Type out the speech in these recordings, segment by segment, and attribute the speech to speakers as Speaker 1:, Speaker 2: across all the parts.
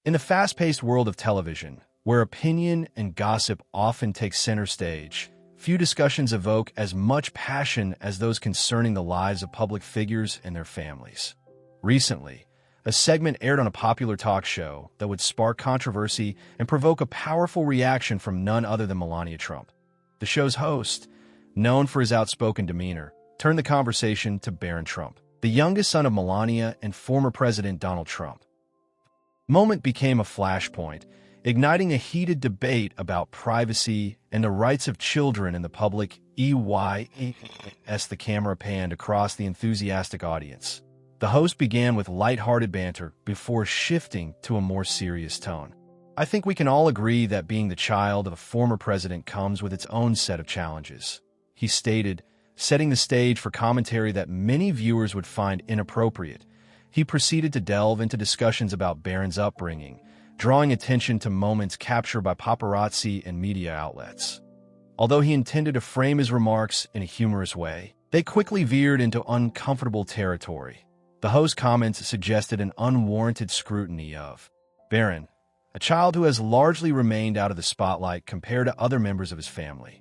Speaker 1: In the fast-paced world of television, where opinion and gossip often take center stage, few discussions evoke as much passion as those concerning the lives of public figures and their families. Recently, a segment aired on a popular talk show that would spark controversy and provoke a powerful reaction from none other than Melania Trump. The show's host, known for his outspoken demeanor, turned the conversation to Barron Trump, the youngest son of Melania and former President Donald Trump. Moment became a flashpoint, igniting a heated debate about privacy and the rights of children in the public as the camera panned across the enthusiastic audience. The host began with lighthearted banter before shifting to a more serious tone. I think we can all agree that being the child of a former president comes with its own set of challenges, he stated, setting the stage for commentary that many viewers would find inappropriate. He proceeded to delve into discussions about Barron's upbringing, drawing attention to moments captured by paparazzi and media outlets. Although he intended to frame his remarks in a humorous way, they quickly veered into uncomfortable territory. The host's comments suggested an unwarranted scrutiny of Barron, a child who has largely remained out of the spotlight compared to other members of his family.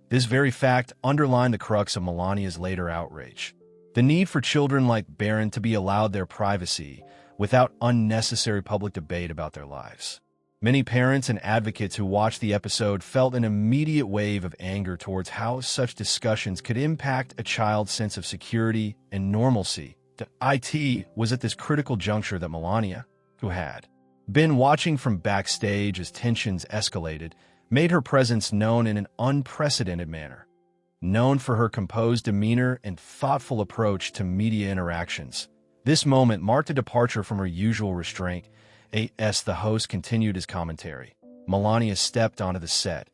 Speaker 1: This very fact underlined the crux of Melania's later outrage: the need for children like Barron to be allowed their privacy without unnecessary public debate about their lives. Many parents and advocates who watched the episode felt an immediate wave of anger towards how such discussions could impact a child's sense of security and normalcy. It was at this critical juncture that Melania, who had been watching from backstage as tensions escalated, made her presence known in an unprecedented manner. Known for her composed demeanor and thoughtful approach to media interactions, this moment marked a departure from her usual restraint. As the host continued his commentary, Melania stepped onto the set,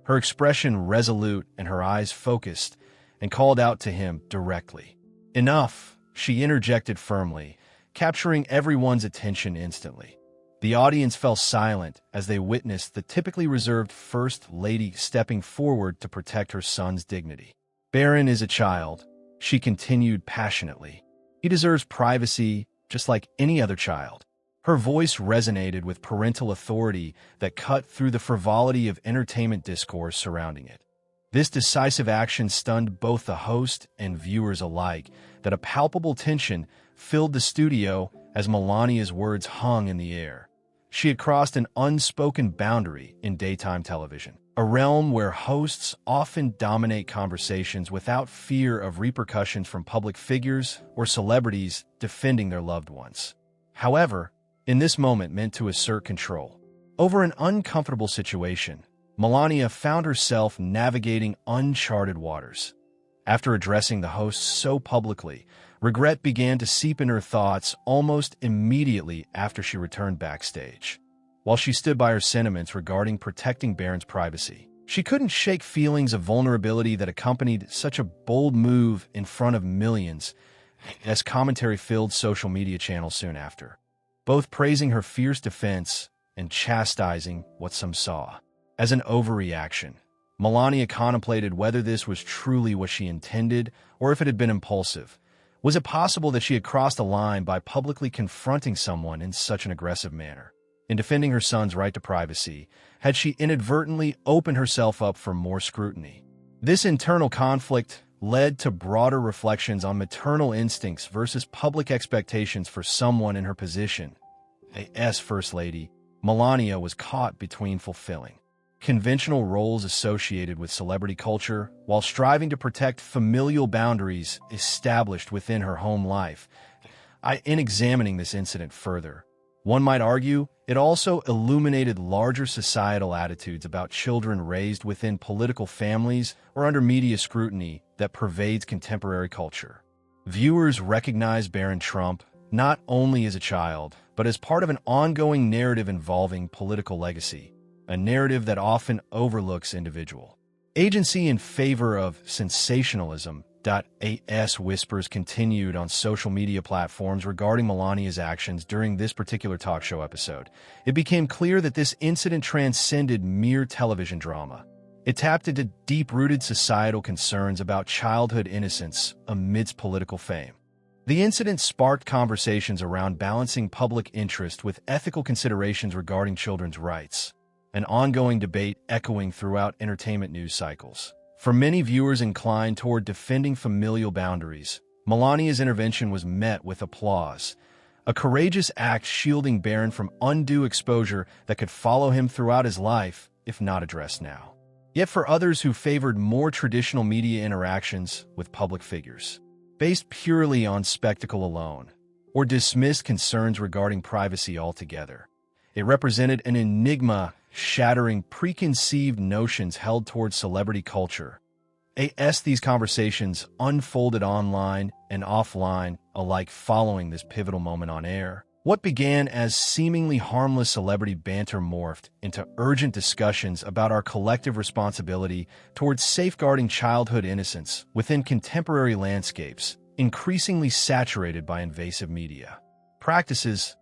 Speaker 1: her expression resolute and her eyes focused, and called out to him directly. "Enough," she interjected firmly, capturing everyone's attention instantly. The audience fell silent as they witnessed the typically reserved First Lady stepping forward to protect her son's dignity. "Barron is a child," she continued passionately. "He deserves privacy just like any other child." Her voice resonated with parental authority that cut through the frivolity of entertainment discourse surrounding it. This decisive action stunned both the host and viewers alike, that a palpable tension filled the studio as Melania's words hung in the air. She had crossed an unspoken boundary in daytime television, a realm where hosts often dominate conversations without fear of repercussions from public figures or celebrities defending their loved ones. However, in this moment meant to assert control over an uncomfortable situation, Melania found herself navigating uncharted waters. After addressing the host so publicly, regret began to seep into her thoughts almost immediately after she returned backstage. While she stood by her sentiments regarding protecting Barron's privacy, she couldn't shake feelings of vulnerability that accompanied such a bold move in front of millions, as commentary filled social media channels soon after, both praising her fierce defense and chastising what some saw as an overreaction. Melania contemplated whether this was truly what she intended or if it had been impulsive. Was it possible that she had crossed a line by publicly confronting someone in such an aggressive manner? In defending her son's right to privacy, had she inadvertently opened herself up for more scrutiny? This internal conflict led to broader reflections on maternal instincts versus public expectations for someone in her position. As First Lady, Melania was caught between fulfilling conventional roles associated with celebrity culture while striving to protect familial boundaries established within her home life. In examining this incident further, one might argue it also illuminated larger societal attitudes about children raised within political families or under media scrutiny that pervades contemporary culture. Viewers recognize Barron Trump not only as a child, but as part of an ongoing narrative involving political legacy, a narrative that often overlooks individual agency in favor of sensationalism. As whispers continued on social media platforms regarding Melania's actions during this particular talk show episode, it became clear that this incident transcended mere television drama. It tapped into deep-rooted societal concerns about childhood innocence amidst political fame. The incident sparked conversations around balancing public interest with ethical considerations regarding children's rights, an ongoing debate echoing throughout entertainment news cycles. For many viewers inclined toward defending familial boundaries, Melania's intervention was met with applause, a courageous act shielding Barron from undue exposure that could follow him throughout his life if not addressed now. Yet for others who favored more traditional media interactions with public figures, based purely on spectacle alone, or dismissed concerns regarding privacy altogether, it represented an enigma shattering preconceived notions held towards celebrity culture. These conversations unfolded online and offline alike following this pivotal moment on air. What began as seemingly harmless celebrity banter morphed into urgent discussions about our collective responsibility towards safeguarding childhood innocence within contemporary landscapes, increasingly saturated by invasive media practices.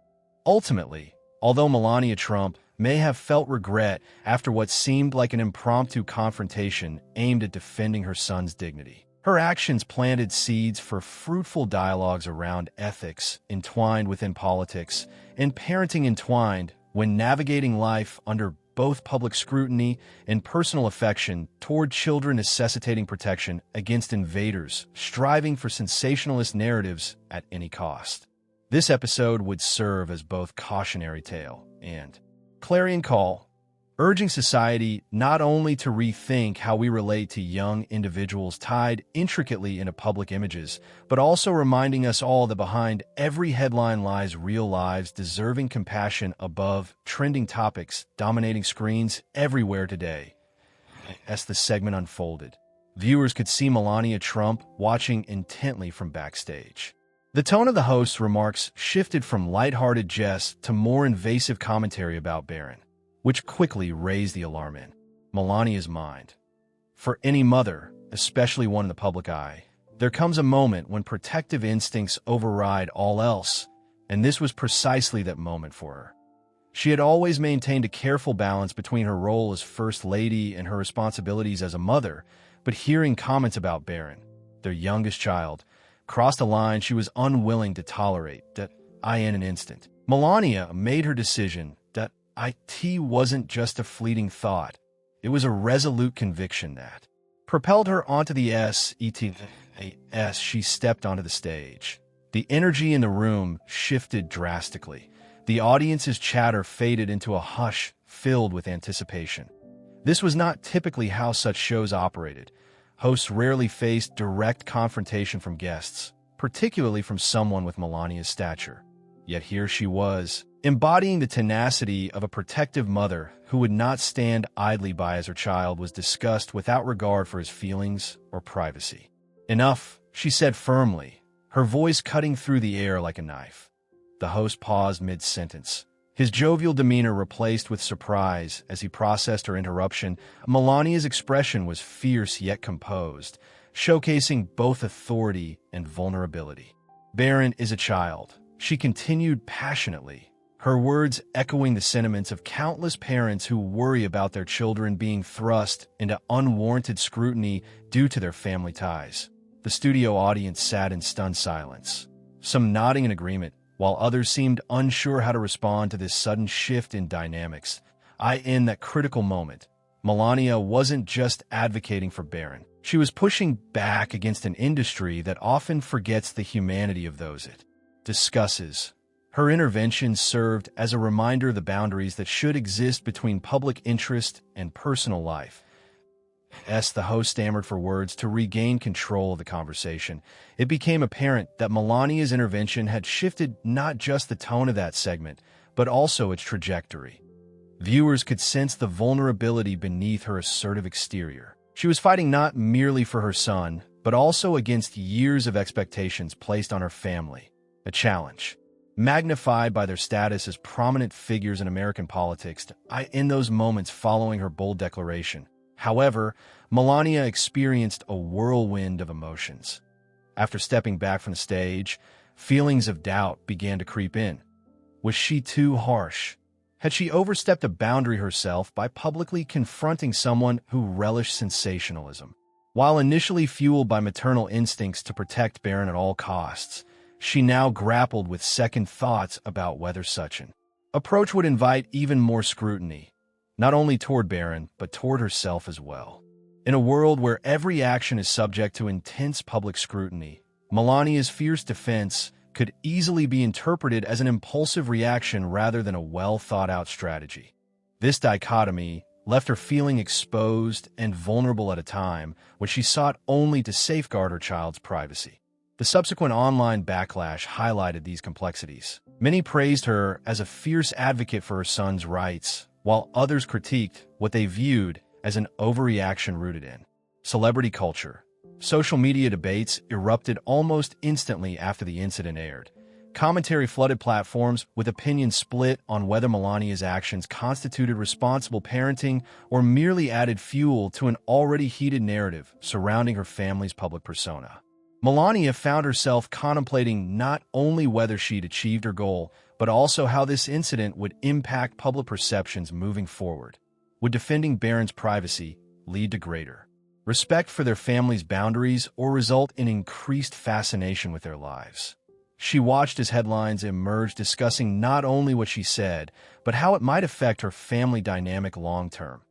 Speaker 1: Ultimately, although Melania Trump may have felt regret after what seemed like an impromptu confrontation aimed at defending her son's dignity, her actions planted seeds for fruitful dialogues around ethics entwined within politics and parenting entwined when navigating life under both public scrutiny and personal affection toward children, necessitating protection against invaders striving for sensationalist narratives at any cost. This episode would serve as both cautionary tale and clarion call, urging society not only to rethink how we relate to young individuals tied intricately into public images, but also reminding us all that behind every headline lies real lives deserving compassion above trending topics dominating screens everywhere today. As the segment unfolded, viewers could see Melania Trump watching intently from backstage. The tone of the host's remarks shifted from lighthearted jests to more invasive commentary about Barron, which quickly raised the alarm in Melania's mind. For any mother, especially one in the public eye, there comes a moment when protective instincts override all else, and this was precisely that moment for her. She had always maintained a careful balance between her role as First Lady and her responsibilities as a mother, but hearing comments about Barron, their youngest child, crossed a line she was unwilling to tolerate. In an instant, Melania made her decision that it wasn't just a fleeting thought. It was a resolute conviction that propelled her onto the she stepped onto the stage. The energy in the room shifted drastically. The audience's chatter faded into a hush filled with anticipation. This was not typically how such shows operated. Hosts rarely faced direct confrontation from guests, particularly from someone with Melania's stature. Yet here she was, embodying the tenacity of a protective mother who would not stand idly by as her child was discussed without regard for his feelings or privacy. "Enough," she said firmly, her voice cutting through the air like a knife. The host paused mid-sentence, his jovial demeanor replaced with surprise as he processed her interruption. Melania's expression was fierce yet composed, showcasing both authority and vulnerability. "Barron is a child," she continued passionately, her words echoing the sentiments of countless parents who worry about their children being thrust into unwarranted scrutiny due to their family ties. The studio audience sat in stunned silence, some nodding in agreement, while others seemed unsure how to respond to this sudden shift in dynamics. In that critical moment, Melania wasn't just advocating for Barron. She was pushing back against an industry that often forgets the humanity of those it discusses. Her intervention served as a reminder of the boundaries that should exist between public interest and personal life. The host stammered for words to regain control of the conversation. It became apparent that Melania's intervention had shifted not just the tone of that segment, but also its trajectory. Viewers could sense the vulnerability beneath her assertive exterior. She was fighting not merely for her son, but also against years of expectations placed on her family, a challenge magnified by their status as prominent figures in American politics. In those moments following her bold declaration, however, Melania experienced a whirlwind of emotions. After stepping back from the stage, feelings of doubt began to creep in. Was she too harsh? Had she overstepped a boundary herself by publicly confronting someone who relished sensationalism? While initially fueled by maternal instincts to protect Barron at all costs, she now grappled with second thoughts about whether such an approach would invite even more scrutiny, not only toward Barron, but toward herself as well. In a world where every action is subject to intense public scrutiny, Melania's fierce defense could easily be interpreted as an impulsive reaction rather than a well-thought-out strategy. This dichotomy left her feeling exposed and vulnerable at a time when she sought only to safeguard her child's privacy. The subsequent online backlash highlighted these complexities. Many praised her as a fierce advocate for her son's rights, while others critiqued what they viewed as an overreaction rooted in celebrity culture. Social media debates erupted almost instantly after the incident aired. Commentary flooded platforms with opinions split on whether Melania's actions constituted responsible parenting or merely added fuel to an already heated narrative surrounding her family's public persona. Melania found herself contemplating not only whether she'd achieved her goal, but also how this incident would impact public perceptions moving forward. Would defending Barron's privacy lead to greater respect for their family's boundaries or result in increased fascination with their lives? She watched as headlines emerged discussing not only what she said, but how it might affect her family dynamic long-term.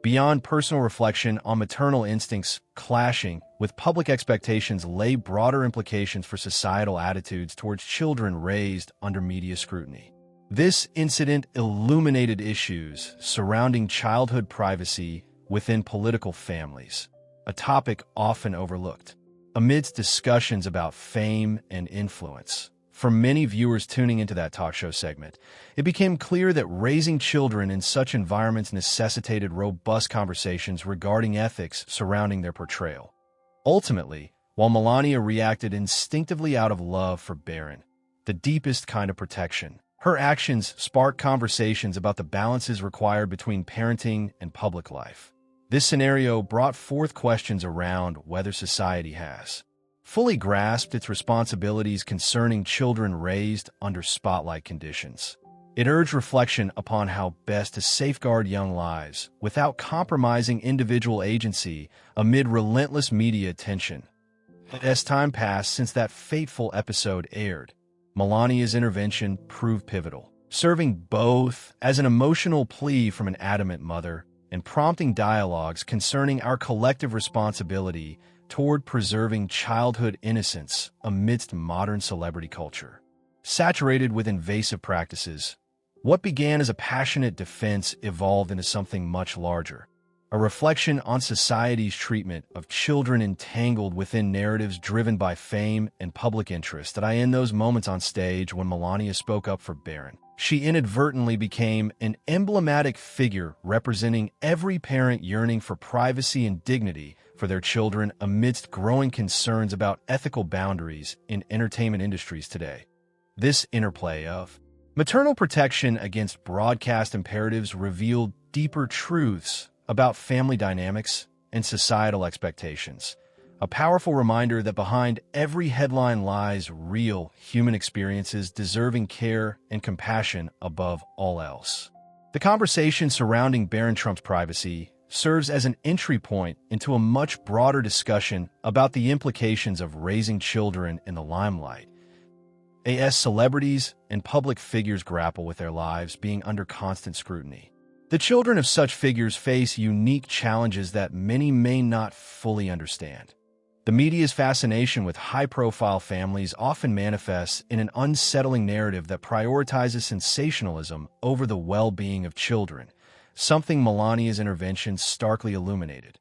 Speaker 1: Beyond personal reflection on maternal instincts clashing with public expectations lay broader implications for societal attitudes towards children raised under media scrutiny. This incident illuminated issues surrounding childhood privacy within political families, a topic often overlooked. Amidst discussions about fame and influence, for many viewers tuning into that talk show segment, it became clear that raising children in such environments necessitated robust conversations regarding ethics surrounding their portrayal. Ultimately, while Melania reacted instinctively out of love for Barron, the deepest kind of protection, her actions sparked conversations about the balances required between parenting and public life. This scenario brought forth questions around whether society has fully grasped its responsibilities concerning children raised under spotlight conditions. It urged reflection upon how best to safeguard young lives without compromising individual agency amid relentless media attention. As time passed since that fateful episode aired, Melania's intervention proved pivotal, serving both as an emotional plea from an adamant mother and prompting dialogues concerning our collective responsibility toward preserving childhood innocence amidst modern celebrity culture. Saturated with invasive practices, what began as a passionate defense evolved into something much larger, a reflection on society's treatment of children entangled within narratives driven by fame and public interest. That in those moments on stage when Melania spoke up for Barron, she inadvertently became an emblematic figure representing every parent yearning for privacy and dignity for their children amidst growing concerns about ethical boundaries in entertainment industries today. This interplay of maternal protection against broadcast imperatives revealed deeper truths about family dynamics and societal expectations, a powerful reminder that behind every headline lies real human experiences deserving care and compassion above all else. The conversation surrounding Barron Trump's privacy serves as an entry point into a much broader discussion about the implications of raising children in the limelight, as celebrities and public figures grapple with their lives being under constant scrutiny. The children of such figures face unique challenges that many may not fully understand. The media's fascination with high-profile families often manifests in an unsettling narrative that prioritizes sensationalism over the well-being of children, something Melania's intervention starkly illuminated.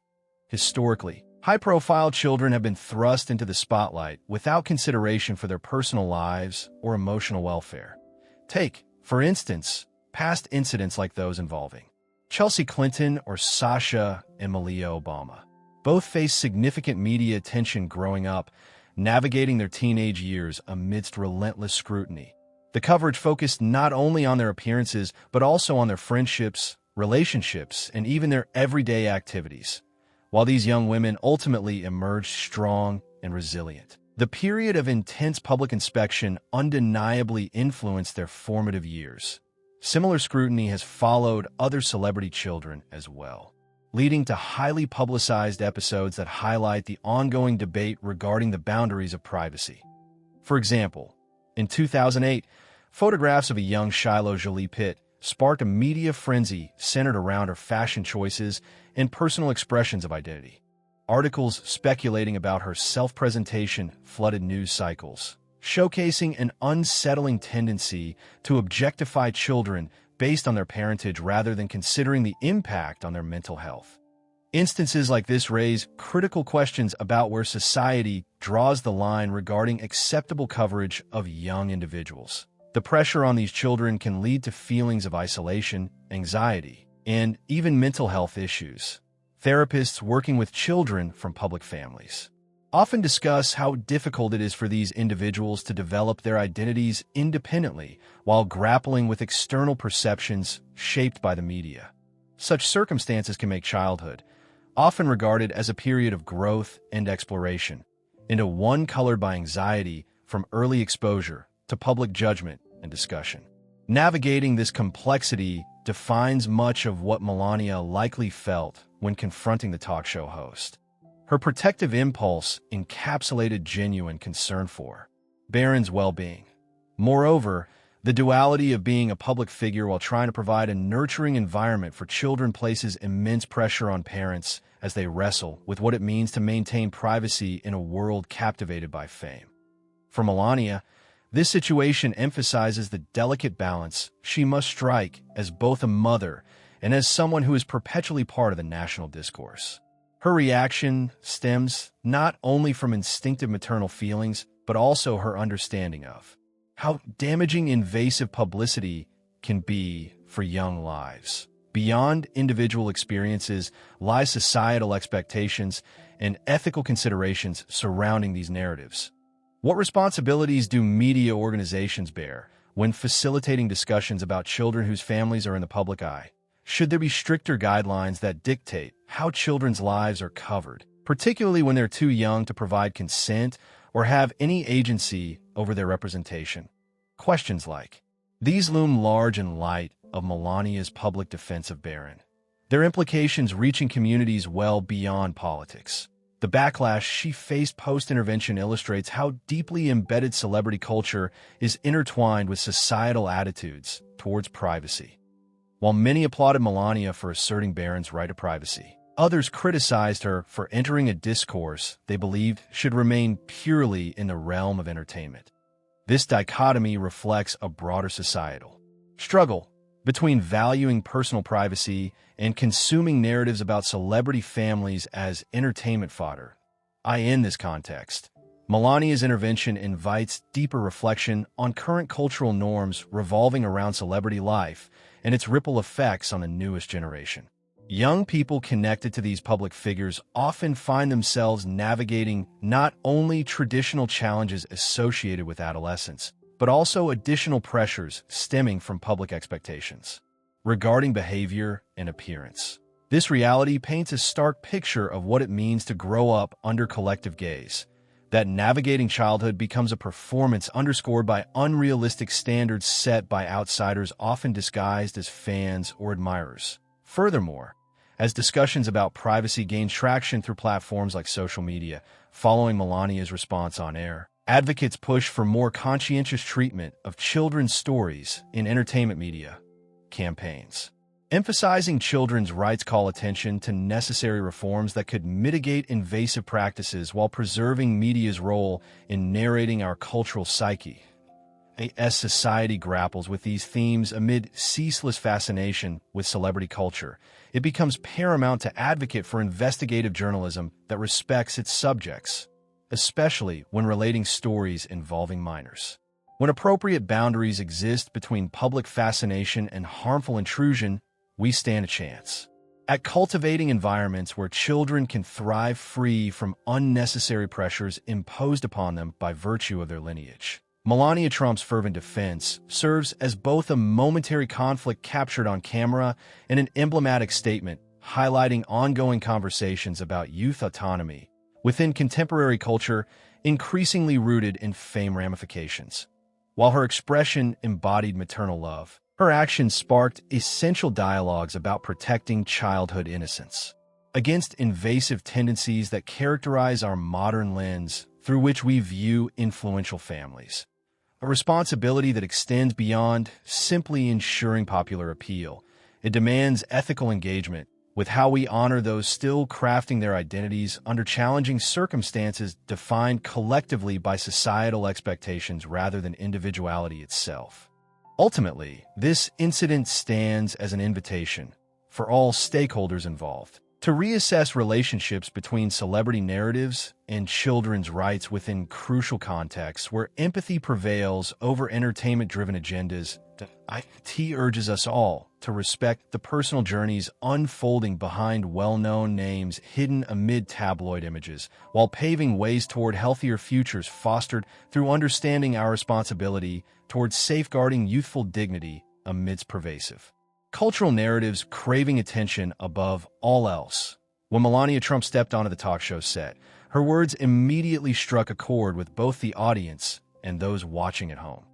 Speaker 1: Historically, high-profile children have been thrust into the spotlight without consideration for their personal lives or emotional welfare. Take, for instance, past incidents like those involving Chelsea Clinton or Sasha and Malia Obama. Both faced significant media attention growing up, navigating their teenage years amidst relentless scrutiny. The coverage focused not only on their appearances, but also on their friendships, relationships, and even their everyday activities. While these young women ultimately emerged strong and resilient, the period of intense public inspection undeniably influenced their formative years. Similar scrutiny has followed other celebrity children as well, leading to highly publicized episodes that highlight the ongoing debate regarding the boundaries of privacy. For example, in 2008, photographs of a young Shiloh Jolie Pitt sparked a media frenzy centered around her fashion choices and personal expressions of identity. Articles speculating about her self-presentation flooded news cycles, showcasing an unsettling tendency to objectify children based on their parentage rather than considering the impact on their mental health. Instances like this raise critical questions about where society draws the line regarding acceptable coverage of young individuals. The pressure on these children can lead to feelings of isolation, anxiety, and even mental health issues. Therapists working with children from public families often discuss how difficult it is for these individuals to develop their identities independently while grappling with external perceptions shaped by the media. Such circumstances can make childhood, often regarded as a period of growth and exploration, into one colored by anxiety from early exposure to public judgment and discussion. Navigating this complexity defines much of what Melania likely felt when confronting the talk show host. Her protective impulse encapsulated genuine concern for Barron's well-being. Moreover, the duality of being a public figure while trying to provide a nurturing environment for children places immense pressure on parents as they wrestle with what it means to maintain privacy in a world captivated by fame. For Melania, this situation emphasizes the delicate balance she must strike as both a mother and as someone who is perpetually part of the national discourse. Her reaction stems not only from instinctive maternal feelings, but also her understanding of how damaging invasive publicity can be for young lives. Beyond individual experiences lie societal expectations and ethical considerations surrounding these narratives. What responsibilities do media organizations bear when facilitating discussions about children whose families are in the public eye? Should there be stricter guidelines that dictate how children's lives are covered, particularly when they're too young to provide consent or have any agency over their representation? Questions like these loom large in light of Melania's public defense of Barron, their implications reaching communities well beyond politics. The backlash she faced post-intervention illustrates how deeply embedded celebrity culture is intertwined with societal attitudes towards privacy. While many applauded Melania for asserting Barron's right to privacy, others criticized her for entering a discourse they believed should remain purely in the realm of entertainment. This dichotomy reflects a broader societal struggle between valuing personal privacy and consuming narratives about celebrity families as entertainment fodder. In this context, Melania's intervention invites deeper reflection on current cultural norms revolving around celebrity life and its ripple effects on the newest generation. Young people connected to these public figures often find themselves navigating not only traditional challenges associated with adolescence, but also additional pressures stemming from public expectations regarding behavior and appearance. This reality paints a stark picture of what it means to grow up under collective gaze, that navigating childhood becomes a performance underscored by unrealistic standards set by outsiders often disguised as fans or admirers. Furthermore, as discussions about privacy gain traction through platforms like social media, following Melania's response on air, advocates push for more conscientious treatment of children's stories in entertainment media campaigns. Emphasizing children's rights call attention to necessary reforms that could mitigate invasive practices while preserving media's role in narrating our cultural psyche. As society grapples with these themes amid ceaseless fascination with celebrity culture, it becomes paramount to advocate for investigative journalism that respects its subjects, especially when relating stories involving minors. When appropriate boundaries exist between public fascination and harmful intrusion, we stand a chance at cultivating environments where children can thrive free from unnecessary pressures imposed upon them by virtue of their lineage. Melania Trump's fervent defense serves as both a momentary conflict captured on camera and an emblematic statement highlighting ongoing conversations about youth autonomy within contemporary culture increasingly rooted in fame ramifications. While her expression embodied maternal love, her actions sparked essential dialogues about protecting childhood innocence against invasive tendencies that characterize our modern lens through which we view influential families. A responsibility that extends beyond simply ensuring popular appeal. It demands ethical engagement with how we honor those still crafting their identities under challenging circumstances defined collectively by societal expectations rather than individuality itself. Ultimately, this incident stands as an invitation for all stakeholders involved to reassess relationships between celebrity narratives and children's rights within crucial contexts where empathy prevails over entertainment-driven agendas. IT urges us all to respect the personal journeys unfolding behind well-known names hidden amid tabloid images, while paving ways toward healthier futures fostered through understanding our responsibility towards safeguarding youthful dignity amidst pervasive cultural narratives craving attention above all else. When Melania Trump stepped onto the talk show set, her words immediately struck a chord with both the audience and those watching at home.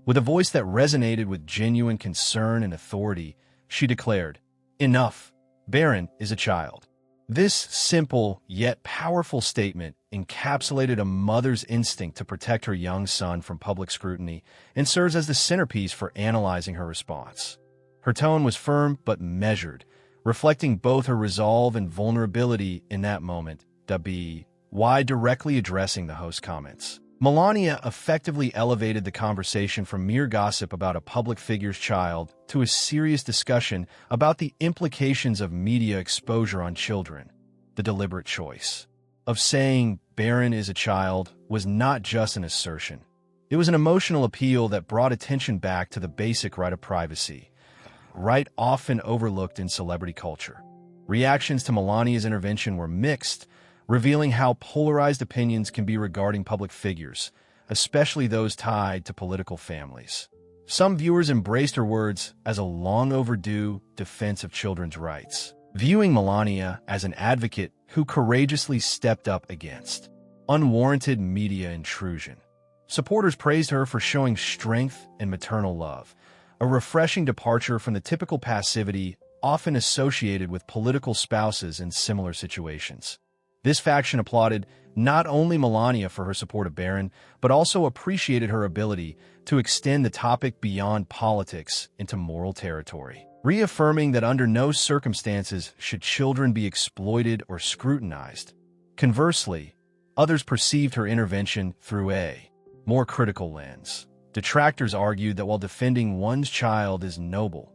Speaker 1: With a voice that resonated with genuine concern and authority, she declared, "Enough. Barron is a child." This simple yet powerful statement encapsulated a mother's instinct to protect her young son from public scrutiny and serves as the centerpiece for analyzing her response. Her tone was firm but measured, reflecting both her resolve and vulnerability in that moment. Why directly addressing the host's comments? Melania effectively elevated the conversation from mere gossip about a public figure's child to a serious discussion about the implications of media exposure on children. The deliberate choice of saying Barron is a child was not just an assertion. It was an emotional appeal that brought attention back to the basic right of privacy, right often overlooked in celebrity culture. Reactions to Melania's intervention were mixed, revealing how polarized opinions can be regarding public figures, especially those tied to political families. Some viewers embraced her words as a long-overdue defense of children's rights, viewing Melania as an advocate who courageously stepped up against unwarranted media intrusion. Supporters praised her for showing strength and maternal love, a refreshing departure from the typical passivity often associated with political spouses in similar situations. This faction applauded not only Melania for her support of Barron, but also appreciated her ability to extend the topic beyond politics into moral territory, reaffirming that under no circumstances should children be exploited or scrutinized. Conversely, others perceived her intervention through a more critical lens. Detractors argued that while defending one's child is noble,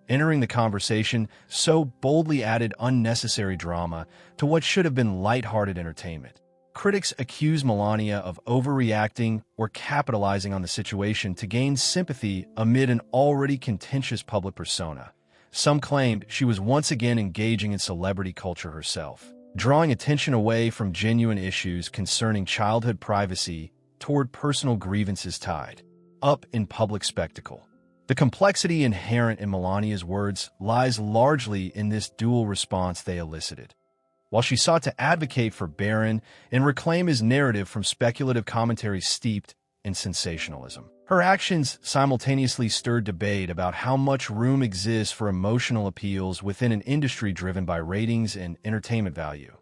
Speaker 1: entering the conversation so boldly added unnecessary drama to what should have been lighthearted entertainment. Critics accused Melania of overreacting or capitalizing on the situation to gain sympathy amid an already contentious public persona. Some claimed she was once again engaging in celebrity culture herself, drawing attention away from genuine issues concerning childhood privacy toward personal grievances tied up in public spectacle. The complexity inherent in Melania's words lies largely in this dual response they elicited. While she sought to advocate for Barron and reclaim his narrative from speculative commentary steeped in sensationalism, her actions simultaneously stirred debate about how much room exists for emotional appeals within an industry driven by ratings and entertainment value.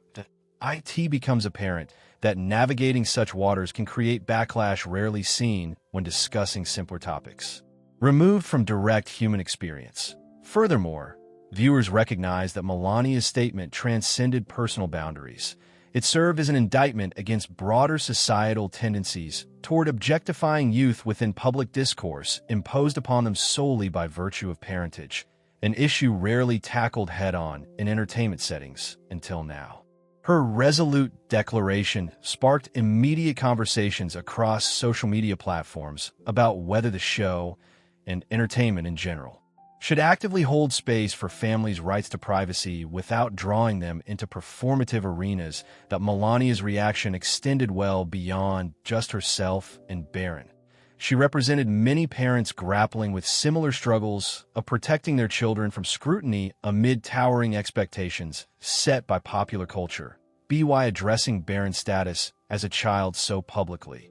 Speaker 1: It becomes apparent that navigating such waters can create backlash rarely seen when discussing simpler topics, removed from direct human experience. Furthermore, viewers recognize that Melania's statement transcended personal boundaries. It served as an indictment against broader societal tendencies toward objectifying youth within public discourse imposed upon them solely by virtue of parentage, an issue rarely tackled head-on in entertainment settings until now. Her resolute declaration sparked immediate conversations across social media platforms about whether the show, and entertainment in general, should actively hold space for families' rights to privacy without drawing them into performative arenas. That Melania's reaction extended well beyond just herself and Barron. She represented many parents grappling with similar struggles of protecting their children from scrutiny amid towering expectations set by popular culture, by addressing Barron's status as a child so publicly,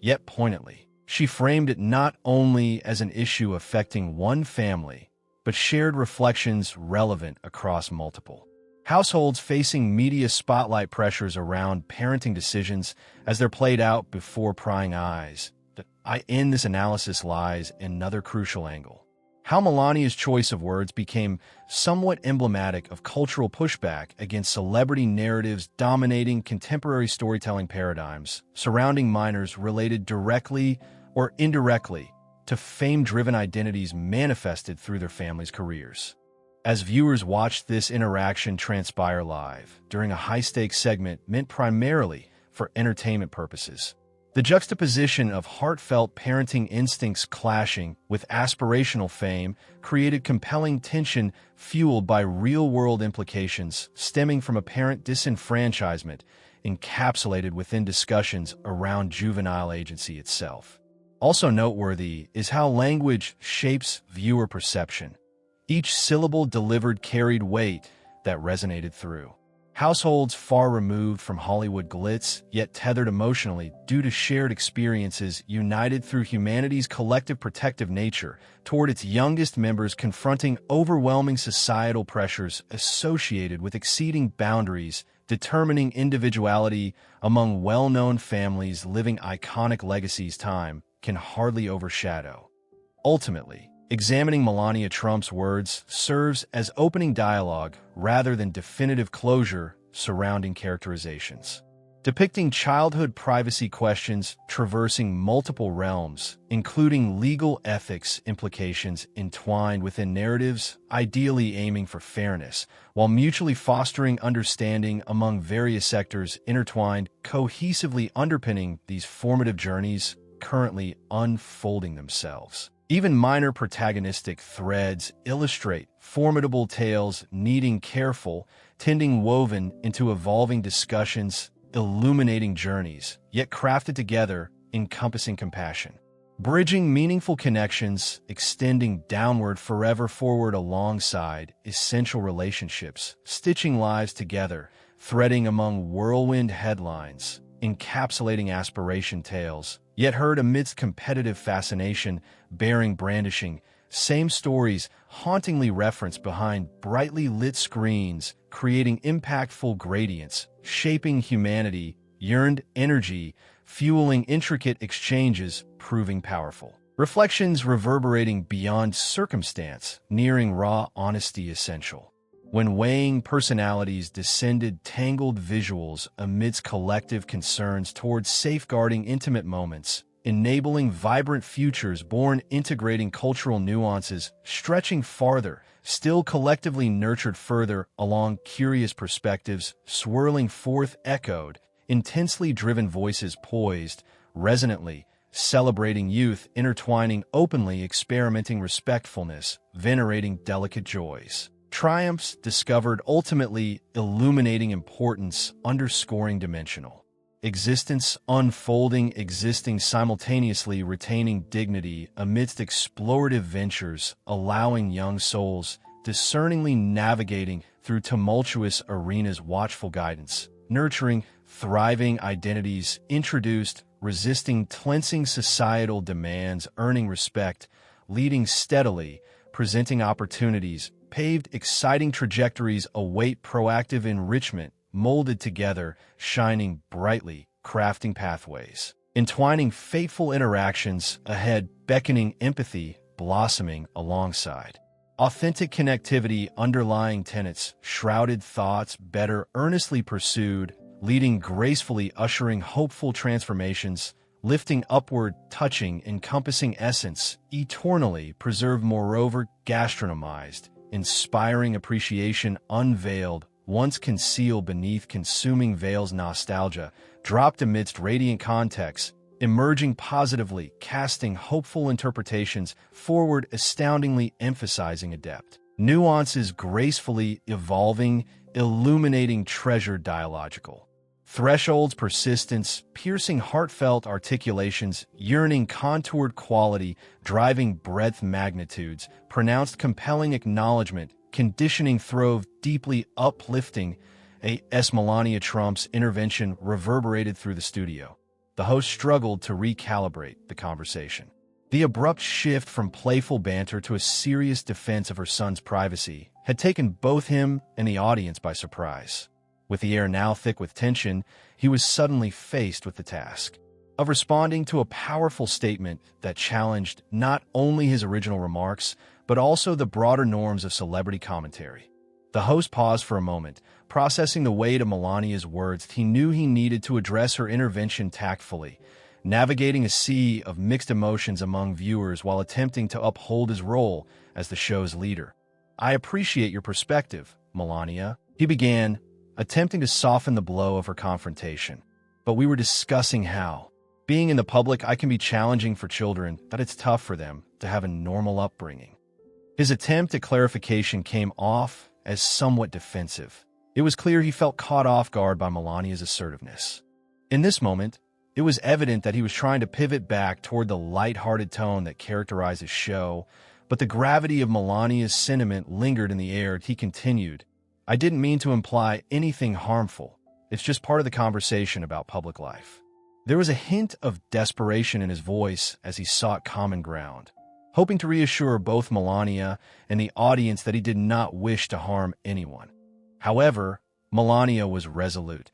Speaker 1: yet poignantly. She framed it not only as an issue affecting one family, but shared reflections relevant across multiple. Households facing media spotlight pressures around parenting decisions as they're played out before prying eyes. In this analysis lies another crucial angle. How Melania's choice of words became somewhat emblematic of cultural pushback against celebrity narratives dominating contemporary storytelling paradigms surrounding minors related directly or indirectly to fame-driven identities manifested through their families' careers. As viewers watched this interaction transpire live during a high-stakes segment meant primarily for entertainment purposes, the juxtaposition of heartfelt parenting instincts clashing with aspirational fame created compelling tension fueled by real-world implications stemming from apparent disenfranchisement encapsulated within discussions around juvenile agency itself. Also noteworthy is how language shapes viewer perception. Each syllable delivered carried weight that resonated through. Households far removed from Hollywood glitz, yet tethered emotionally due to shared experiences united through humanity's collective protective nature toward its youngest members confronting overwhelming societal pressures associated with exceeding boundaries, determining individuality among well-known families living iconic legacies time can hardly overshadow. Ultimately, examining Melania Trump's words serves as opening dialogue rather than definitive closure surrounding characterizations. Depicting childhood privacy questions traversing multiple realms, including legal ethics implications entwined within narratives, ideally aiming for fairness, while mutually fostering understanding among various sectors intertwined, cohesively underpinning these formative journeys currently unfolding themselves. Even minor protagonistic threads illustrate formidable tales needing careful tending woven into evolving discussions, illuminating journeys, yet crafted together, encompassing compassion. Bridging meaningful connections, extending downward forever forward alongside essential relationships, stitching lives together, threading among whirlwind headlines, encapsulating aspiration tales, yet heard amidst competitive fascination, bearing brandishing, same stories hauntingly referenced behind brightly lit screens, creating impactful gradients, shaping humanity, yearned energy, fueling intricate exchanges, proving powerful. Reflections reverberating beyond circumstance, nearing raw honesty essential. When weighing personalities descended tangled visuals amidst collective concerns towards safeguarding intimate moments, enabling vibrant futures born integrating cultural nuances, stretching farther, still collectively nurtured further along curious perspectives, swirling forth echoed, intensely driven voices poised, resonantly, celebrating youth, intertwining openly, experimenting respectfulness, venerating delicate joys. Triumphs discovered ultimately illuminating importance, underscoring dimensional. Existence unfolding, existing simultaneously retaining dignity amidst explorative ventures, allowing young souls discerningly navigating through tumultuous arenas watchful guidance, nurturing thriving identities introduced, resisting cleansing societal demands, earning respect, leading steadily, presenting opportunities, paved exciting trajectories await proactive enrichment, molded together, shining brightly, crafting pathways, entwining fateful interactions ahead, beckoning empathy, blossoming alongside. Authentic connectivity, underlying tenets, shrouded thoughts, better earnestly pursued, leading gracefully, ushering hopeful transformations, lifting upward, touching, encompassing essence, eternally preserved, moreover gastronomized, inspiring appreciation, unveiled, once concealed beneath consuming veils, nostalgia, dropped amidst radiant contexts, emerging positively, casting hopeful interpretations forward, astoundingly emphasizing adept. Nuances gracefully evolving, illuminating treasured dialogical. Thresholds, persistence, piercing heartfelt articulations, yearning contoured quality, driving breadth magnitudes, pronounced compelling acknowledgement, conditioning throve, deeply uplifting. A.S. Melania Trump's intervention reverberated through the studio. The host struggled to recalibrate the conversation. The abrupt shift from playful banter to a serious defense of her son's privacy had taken both him and the audience by surprise. With the air now thick with tension, he was suddenly faced with the task of responding to a powerful statement that challenged not only his original remarks, but also the broader norms of celebrity commentary. The host paused for a moment, processing the weight of Melania's words. He knew he needed to address her intervention tactfully, navigating a sea of mixed emotions among viewers while attempting to uphold his role as the show's leader. "I appreciate your perspective, Melania," he began, attempting to soften the blow of her confrontation. "But we were discussing how being in the public can be challenging for children, that it's tough for them to have a normal upbringing." His attempt at clarification came off as somewhat defensive. It was clear he felt caught off guard by Melania's assertiveness. In this moment, it was evident that he was trying to pivot back toward the light-hearted tone that characterized his show, but the gravity of Melania's sentiment lingered in the air. He continued, "I didn't mean to imply anything harmful. It's just part of the conversation about public life." There was a hint of desperation in his voice as he sought common ground, hoping to reassure both Melania and the audience that he did not wish to harm anyone. However, Melania was resolute.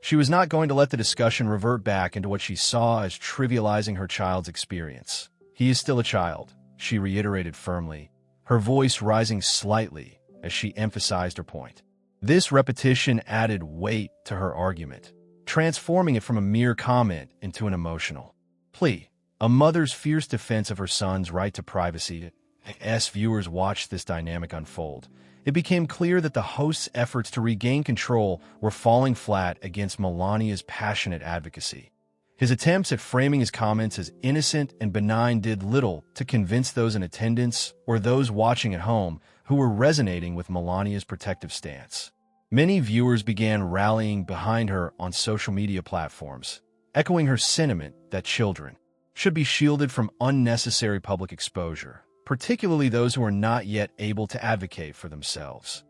Speaker 1: She was not going to let the discussion revert back into what she saw as trivializing her child's experience. "He is still a child," she reiterated firmly, her voice rising slightly as she emphasized her point. This repetition added weight to her argument, transforming it from a mere comment into an emotional plea. A mother's fierce defense of her son's right to privacy. As viewers watched this dynamic unfold, it became clear that the host's efforts to regain control were falling flat against Melania's passionate advocacy. His attempts at framing his comments as innocent and benign did little to convince those in attendance or those watching at home who were resonating with Melania's protective stance. Many viewers began rallying behind her on social media platforms, echoing her sentiment that children should be shielded from unnecessary public exposure, particularly those who are not yet able to advocate for themselves.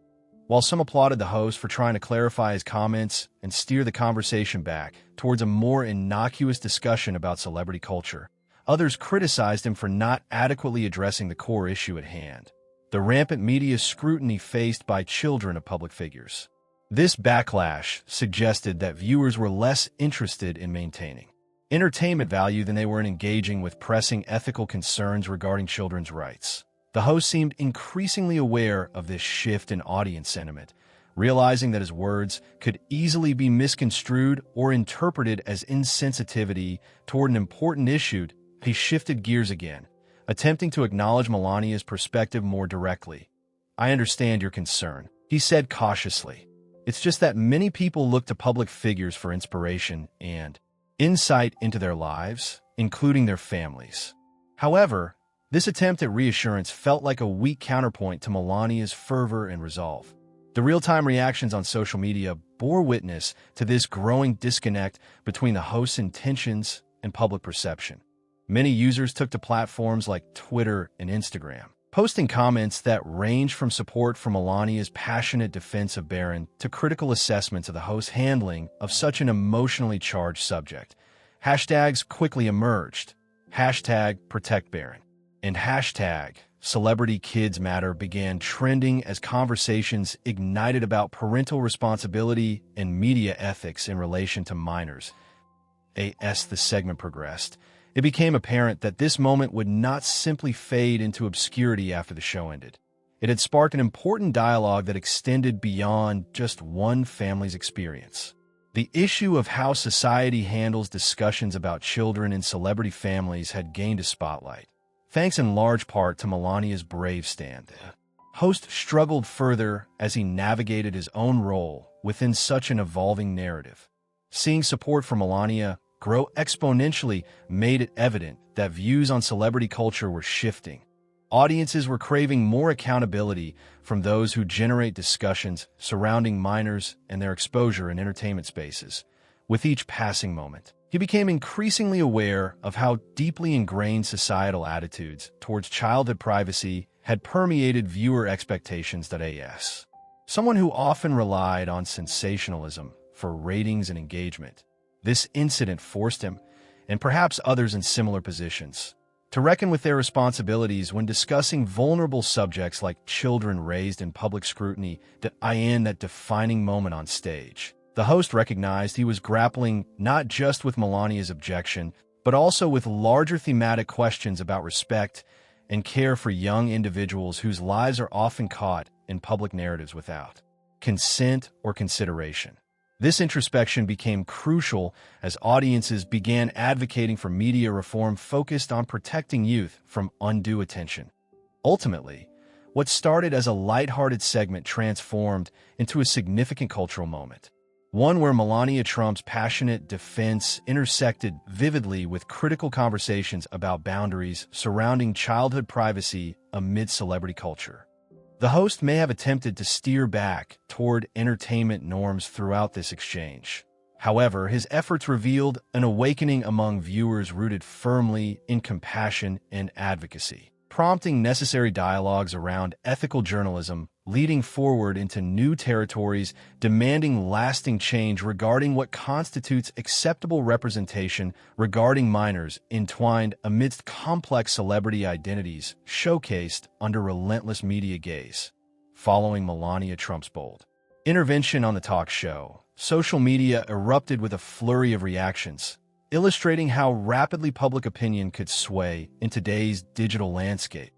Speaker 1: While some applauded the host for trying to clarify his comments and steer the conversation back towards a more innocuous discussion about celebrity culture, others criticized him for not adequately addressing the core issue at hand: the rampant media scrutiny faced by children of public figures. This backlash suggested that viewers were less interested in maintaining entertainment value than they were in engaging with pressing ethical concerns regarding children's rights. The host seemed increasingly aware of this shift in audience sentiment, realizing that his words could easily be misconstrued or interpreted as insensitivity toward an important issue. He shifted gears again, attempting to acknowledge Melania's perspective more directly. "I understand your concern," he said cautiously. "It's just that many people look to public figures for inspiration and insight into their lives, including their families." However, this attempt at reassurance felt like a weak counterpoint to Melania's fervor and resolve. The real-time reactions on social media bore witness to this growing disconnect between the host's intentions and public perception. Many users took to platforms like Twitter and Instagram, posting comments that ranged from support for Melania's passionate defense of Barron to critical assessments of the host's handling of such an emotionally charged subject. Hashtags quickly emerged. #ProtectBarron and #CelebrityKidsMatter began trending as conversations ignited about parental responsibility and media ethics in relation to minors. As the segment progressed, it became apparent that this moment would not simply fade into obscurity after the show ended. It had sparked an important dialogue that extended beyond just one family's experience. The issue of how society handles discussions about children in celebrity families had gained a spotlight, thanks in large part to Melania's brave stand. Host struggled further as he navigated his own role within such an evolving narrative. Seeing support for Melania grow exponentially made it evident that views on celebrity culture were shifting. Audiences were craving more accountability from those who generate discussions surrounding minors and their exposure in entertainment spaces. With each passing moment, he became increasingly aware of how deeply ingrained societal attitudes towards childhood privacy had permeated viewer expectations. As someone who often relied on sensationalism for ratings and engagement, this incident forced him, and perhaps others in similar positions, to reckon with their responsibilities when discussing vulnerable subjects like children raised in public scrutiny in that defining moment on stage. The host recognized he was grappling not just with Melania's objection, but also with larger thematic questions about respect and care for young individuals whose lives are often caught in public narratives without consent or consideration. This introspection became crucial as audiences began advocating for media reform focused on protecting youth from undue attention. Ultimately, what started as a lighthearted segment transformed into a significant cultural moment, one where Melania Trump's passionate defense intersected vividly with critical conversations about boundaries surrounding childhood privacy amid celebrity culture. The host may have attempted to steer back toward entertainment norms throughout this exchange. However, his efforts revealed an awakening among viewers rooted firmly in compassion and advocacy, prompting necessary dialogues around ethical journalism, leading forward into new territories, demanding lasting change regarding what constitutes acceptable representation regarding minors entwined amidst complex celebrity identities showcased under relentless media gaze. Following Melania Trump's bold intervention on the talk show, social media erupted with a flurry of reactions, illustrating how rapidly public opinion could sway in today's digital landscape.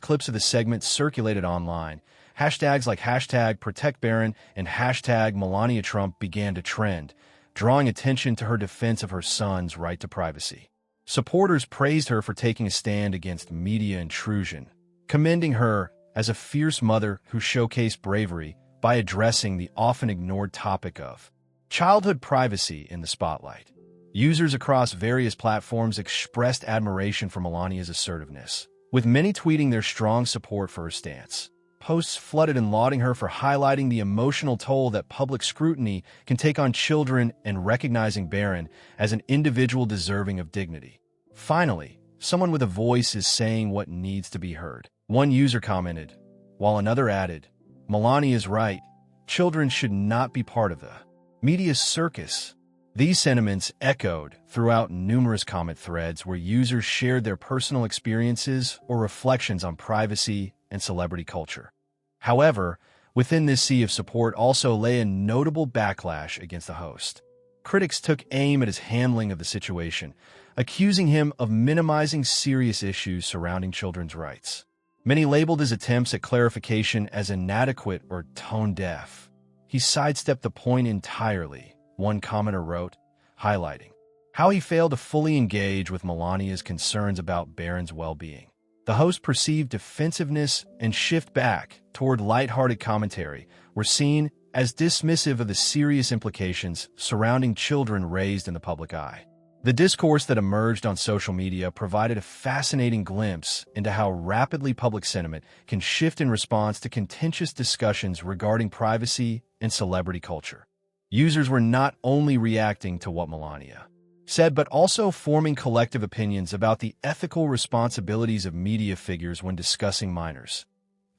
Speaker 1: Clips of the segment circulated online. Hashtags like #ProtectBarron and #MelaniaTrump began to trend, drawing attention to her defense of her son's right to privacy. Supporters praised her for taking a stand against media intrusion, commending her as a fierce mother who showcased bravery by addressing the often ignored topic of childhood privacy in the spotlight. Users across various platforms expressed admiration for Melania's assertiveness, with many tweeting their strong support for her stance. Posts flooded in lauding her for highlighting the emotional toll that public scrutiny can take on children and recognizing Barron as an individual deserving of dignity. Finally, someone with a voice is saying what needs to be heard. One user commented, while another added, "Melania is right. Children should not be part of the media circus." These sentiments echoed throughout numerous comment threads where users shared their personal experiences or reflections on privacy and celebrity culture. However, within this sea of support also lay a notable backlash against the host. Critics took aim at his handling of the situation, accusing him of minimizing serious issues surrounding children's rights. Many labeled his attempts at clarification as inadequate or tone-deaf. He sidestepped the point entirely, one commenter wrote, highlighting how he failed to fully engage with Melania's concerns about Barron's well-being. The host perceived defensiveness and shift back toward lighthearted commentary were seen as dismissive of the serious implications surrounding children raised in the public eye. The discourse that emerged on social media provided a fascinating glimpse into how rapidly public sentiment can shift in response to contentious discussions regarding privacy and celebrity culture. Users were not only reacting to what Melania said, but also forming collective opinions about the ethical responsibilities of media figures when discussing minors.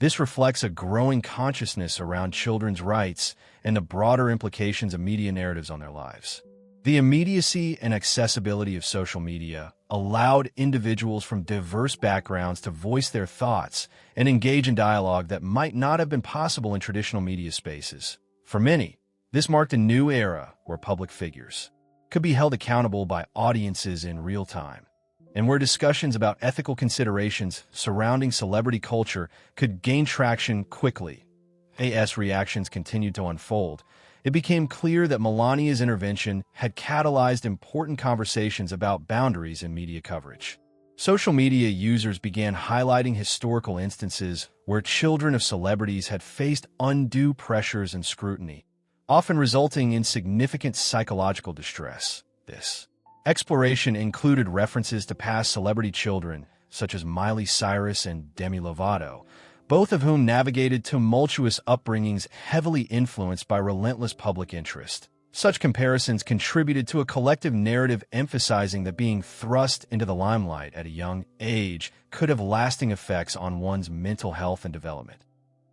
Speaker 1: This reflects a growing consciousness around children's rights and the broader implications of media narratives on their lives. The immediacy and accessibility of social media allowed individuals from diverse backgrounds to voice their thoughts and engage in dialogue that might not have been possible in traditional media spaces. For many, this marked a new era where public figures could be held accountable by audiences in real time, and where discussions about ethical considerations surrounding celebrity culture could gain traction quickly. As reactions continued to unfold, it became clear that Melania's intervention had catalyzed important conversations about boundaries in media coverage. Social media users began highlighting historical instances where children of celebrities had faced undue pressures and scrutiny, often resulting in significant psychological distress. This exploration included references to past celebrity children, such as Miley Cyrus and Demi Lovato, both of whom navigated tumultuous upbringings heavily influenced by relentless public interest. Such comparisons contributed to a collective narrative emphasizing that being thrust into the limelight at a young age could have lasting effects on one's mental health and development.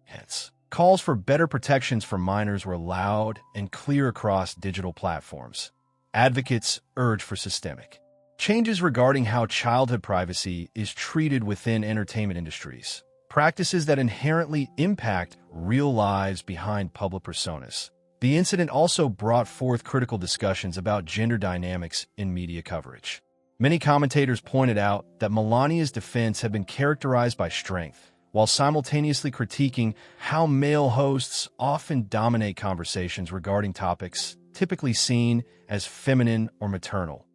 Speaker 1: Hence, calls for better protections for minors were loud and clear across digital platforms. Advocates urged for systemic Changes regarding how childhood privacy is treated within entertainment industries. Practices that inherently impact real lives behind public personas. The incident also brought forth critical discussions about gender dynamics in media coverage. Many commentators pointed out that Melania's defense had been characterized by strength, while simultaneously critiquing how male hosts often dominate conversations regarding topics typically seen as feminine or maternal.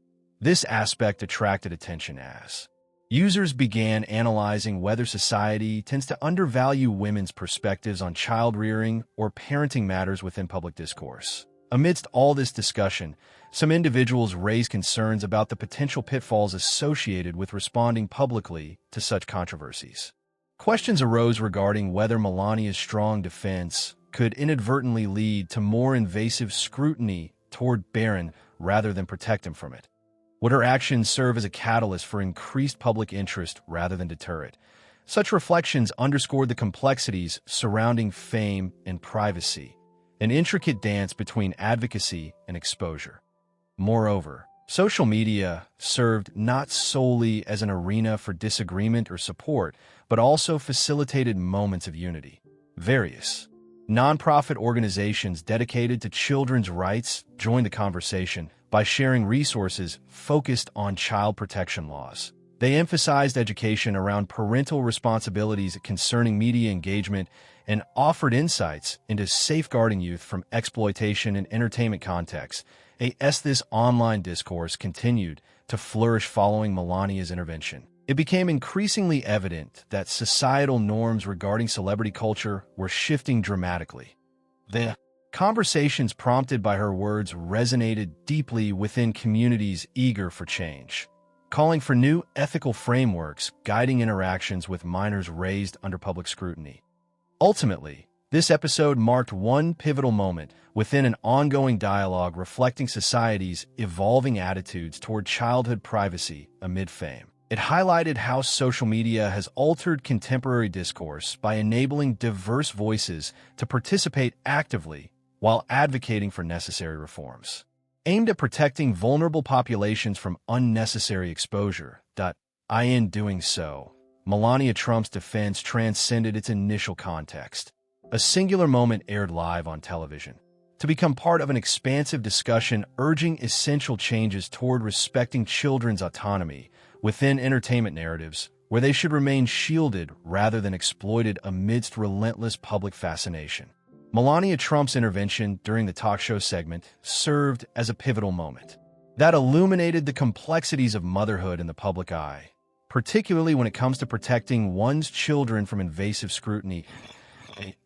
Speaker 1: This aspect attracted attention as users began analyzing whether society tends to undervalue women's perspectives on child-rearing or parenting matters within public discourse. Amidst all this discussion, some individuals raised concerns about the potential pitfalls associated with responding publicly to such controversies. Questions arose regarding whether Melania's strong defense could inadvertently lead to more invasive scrutiny toward Barron rather than protect him from it. Would her actions serve as a catalyst for increased public interest rather than deter it? Such reflections underscored the complexities surrounding fame and privacy, an intricate dance between advocacy and exposure. Moreover, social media served not solely as an arena for disagreement or support, but also facilitated moments of unity. Various nonprofit organizations dedicated to children's rights joined the conversation by sharing resources focused on child protection laws. They emphasized education around parental responsibilities concerning media engagement and offered insights into safeguarding youth from exploitation in entertainment contexts. This online discourse continued to flourish following Melania's intervention. It became increasingly evident that societal norms regarding celebrity culture were shifting dramatically. The conversations prompted by her words resonated deeply within communities eager for change, calling for new ethical frameworks guiding interactions with minors raised under public scrutiny. Ultimately, this episode marked one pivotal moment within an ongoing dialogue reflecting society's evolving attitudes toward childhood privacy amid fame. It highlighted how social media has altered contemporary discourse by enabling diverse voices to participate actively while advocating for necessary reforms, aimed at protecting vulnerable populations from unnecessary exposure. In doing so, Melania Trump's defense transcended its initial context. A singular moment aired live on television, to become part of an expansive discussion urging essential changes toward respecting children's autonomy within entertainment narratives, where they should remain shielded rather than exploited amidst relentless public fascination. Melania Trump's intervention during the talk show segment served as a pivotal moment that illuminated the complexities of motherhood in the public eye, particularly when it comes to protecting one's children from invasive scrutiny.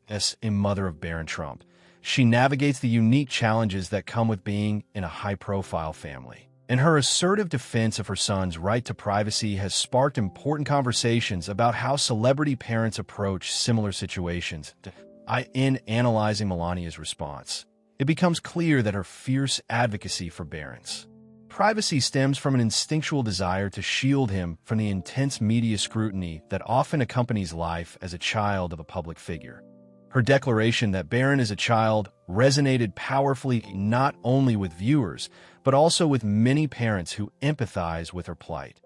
Speaker 1: As a mother of Barron Trump, she navigates the unique challenges that come with being in a high-profile family. And her assertive defense of her son's right to privacy has sparked important conversations about how celebrity parents approach similar situations. In analyzing Melania's response, it becomes clear that her fierce advocacy for Barron's privacy stems from an instinctual desire to shield him from the intense media scrutiny that often accompanies life as a child of a public figure. Her declaration that Barron is a child resonated powerfully not only with viewers, but also with many parents who empathize with her plight.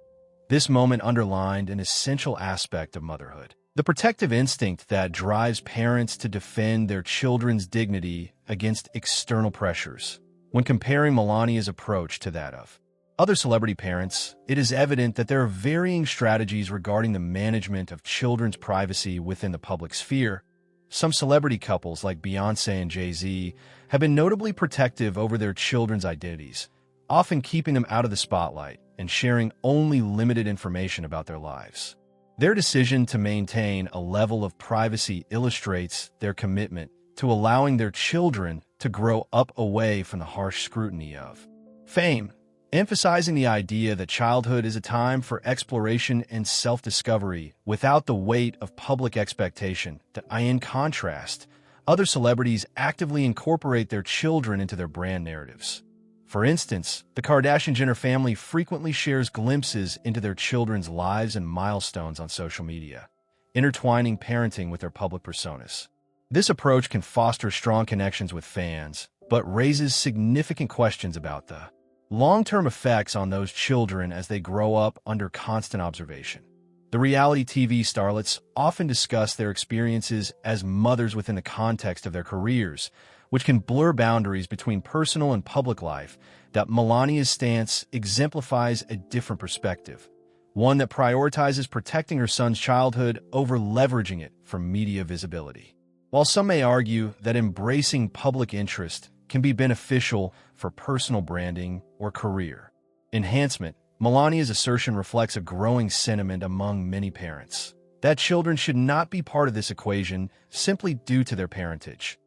Speaker 1: This moment underlined an essential aspect of motherhood: the protective instinct that drives parents to defend their children's dignity against external pressures. When comparing Melania's approach to that of other celebrity parents, it is evident that there are varying strategies regarding the management of children's privacy within the public sphere. Some celebrity couples like Beyoncé and Jay-Z have been notably protective over their children's identities, often keeping them out of the spotlight and sharing only limited information about their lives. Their decision to maintain a level of privacy illustrates their commitment to allowing their children to grow up away from the harsh scrutiny of fame, emphasizing the idea that childhood is a time for exploration and self-discovery without the weight of public expectation. In contrast, other celebrities actively incorporate their children into their brand narratives. For instance, the Kardashian-Jenner family frequently shares glimpses into their children's lives and milestones on social media, intertwining parenting with their public personas. This approach can foster strong connections with fans, but raises significant questions about the long-term effects on those children as they grow up under constant observation. The reality TV starlets often discuss their experiences as mothers within the context of their careers, which can blur boundaries between personal and public life. That Melania's stance exemplifies a different perspective, one that prioritizes protecting her son's childhood over leveraging it for media visibility. While some may argue that embracing public interest can be beneficial for personal branding or career enhancement, Melania's assertion reflects a growing sentiment among many parents that children should not be part of this equation simply due to their parentage.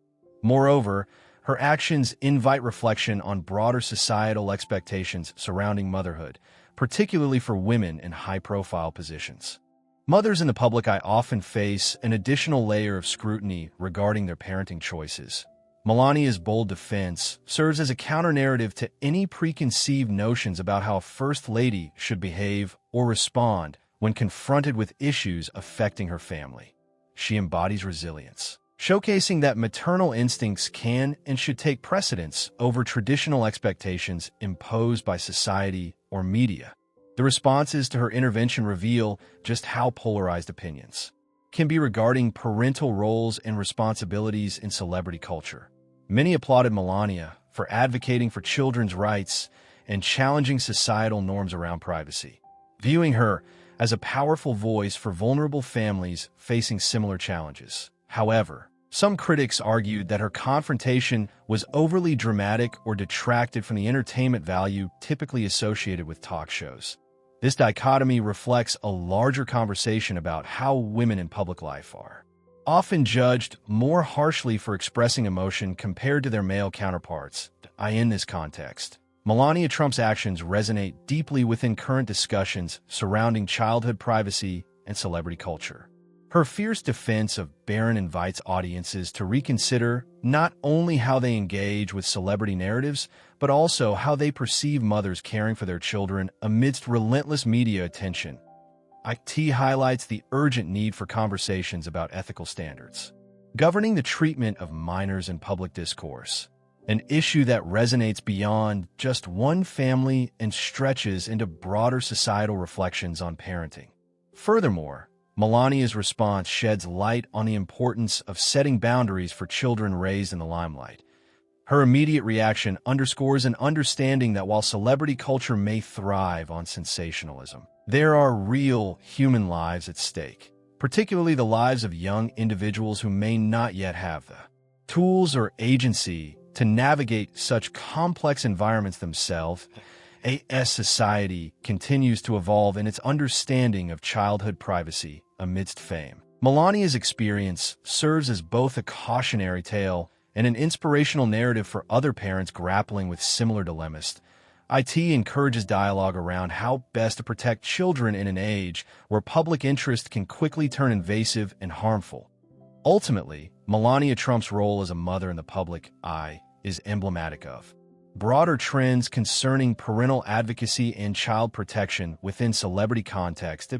Speaker 1: Moreover, her actions invite reflection on broader societal expectations surrounding motherhood, particularly for women in high-profile positions. Mothers in the public eye often face an additional layer of scrutiny regarding their parenting choices. Melania's bold defense serves as a counter-narrative to any preconceived notions about how a First Lady should behave or respond when confronted with issues affecting her family. She embodies resilience, showcasing that maternal instincts can and should take precedence over traditional expectations imposed by society or media. The responses to her intervention reveal just how polarized opinions can be regarding parental roles and responsibilities in celebrity culture. Many applauded Melania for advocating for children's rights and challenging societal norms around privacy, viewing her as a powerful voice for vulnerable families facing similar challenges. However, some critics argued that her confrontation was overly dramatic or detracted from the entertainment value typically associated with talk shows. This dichotomy reflects a larger conversation about how women in public life are often judged more harshly for expressing emotion compared to their male counterparts. In this context, Melania Trump's actions resonate deeply within current discussions surrounding childhood privacy and celebrity culture. Her fierce defense of Barron invites audiences to reconsider not only how they engage with celebrity narratives, but also how they perceive mothers caring for their children amidst relentless media attention. IT highlights the urgent need for conversations about ethical standards governing the treatment of minors in public discourse, an issue that resonates beyond just one family and stretches into broader societal reflections on parenting. Furthermore, Melania's response sheds light on the importance of setting boundaries for children raised in the limelight. Her immediate reaction underscores an understanding that while celebrity culture may thrive on sensationalism, there are real human lives at stake, particularly the lives of young individuals who may not yet have the tools or agency to navigate such complex environments themselves. As society continues to evolve in its understanding of childhood privacy amidst fame, Melania's experience serves as both a cautionary tale and an inspirational narrative for other parents grappling with similar dilemmas. IT encourages dialogue around how best to protect children in an age where public interest can quickly turn invasive and harmful. Ultimately, Melania Trump's role as a mother in the public eye is emblematic of broader trends concerning parental advocacy and child protection within celebrity context.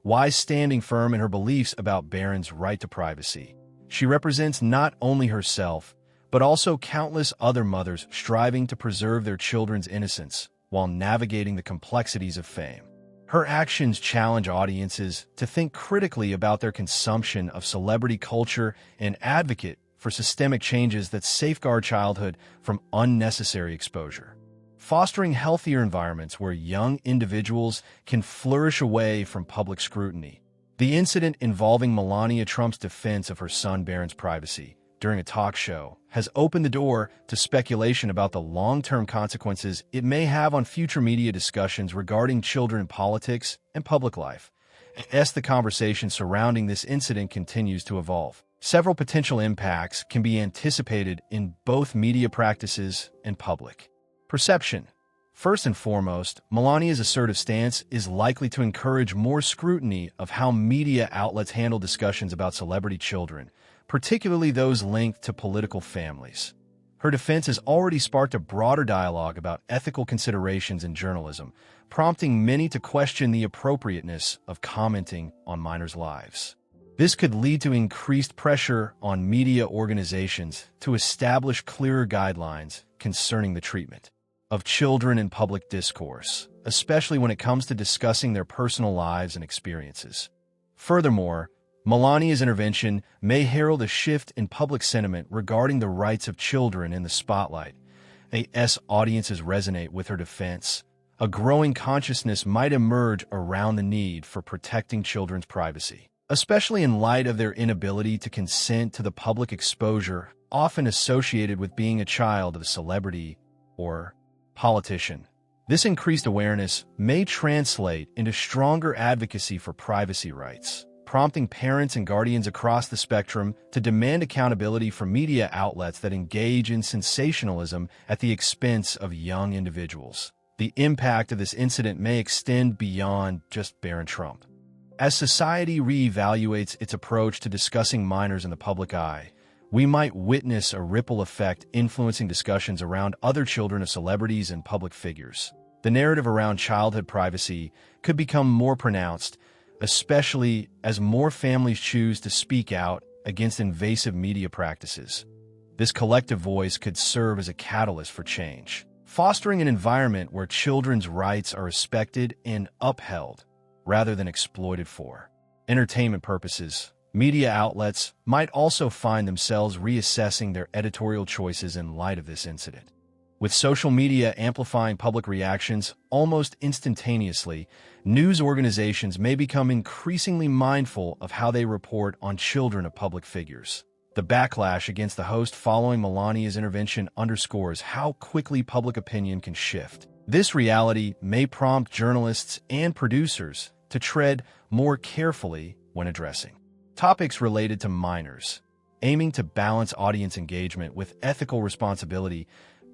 Speaker 1: Why standing firm in her beliefs about Barron's right to privacy, she represents not only herself, but also countless other mothers striving to preserve their children's innocence while navigating the complexities of fame. Her actions challenge audiences to think critically about their consumption of celebrity culture and advocate for systemic changes that safeguard childhood from unnecessary exposure, fostering healthier environments where young individuals can flourish away from public scrutiny. The incident involving Melania Trump's defense of her son Barron's privacy during a talk show has opened the door to speculation about the long-term consequences it may have on future media discussions regarding children in politics and public life. As the conversation surrounding this incident continues to evolve, several potential impacts can be anticipated in both media practices and public perception. First and foremost, Melania's assertive stance is likely to encourage more scrutiny of how media outlets handle discussions about celebrity children, particularly those linked to political families. Her defense has already sparked a broader dialogue about ethical considerations in journalism, prompting many to question the appropriateness of commenting on minors' lives. This could lead to increased pressure on media organizations to establish clearer guidelines concerning the treatment of children in public discourse, especially when it comes to discussing their personal lives and experiences. Furthermore, Melania's intervention may herald a shift in public sentiment regarding the rights of children in the spotlight. As audiences resonate with her defense, a growing consciousness might emerge around the need for protecting children's privacy, especially in light of their inability to consent to the public exposure often associated with being a child of a celebrity or politician. This increased awareness may translate into stronger advocacy for privacy rights, prompting parents and guardians across the spectrum to demand accountability from media outlets that engage in sensationalism at the expense of young individuals. The impact of this incident may extend beyond just Barron Trump. As society reevaluates its approach to discussing minors in the public eye, we might witness a ripple effect influencing discussions around other children of celebrities and public figures. The narrative around childhood privacy could become more pronounced, especially as more families choose to speak out against invasive media practices. This collective voice could serve as a catalyst for change, fostering an environment where children's rights are respected and upheld, rather than exploited for entertainment purposes. Media outlets might also find themselves reassessing their editorial choices in light of this incident. With social media amplifying public reactions almost instantaneously, news organizations may become increasingly mindful of how they report on children of public figures. The backlash against the host following Melania's intervention underscores how quickly public opinion can shift. This reality may prompt journalists and producers to tread more carefully when addressing topics related to minors, aiming to balance audience engagement with ethical responsibility.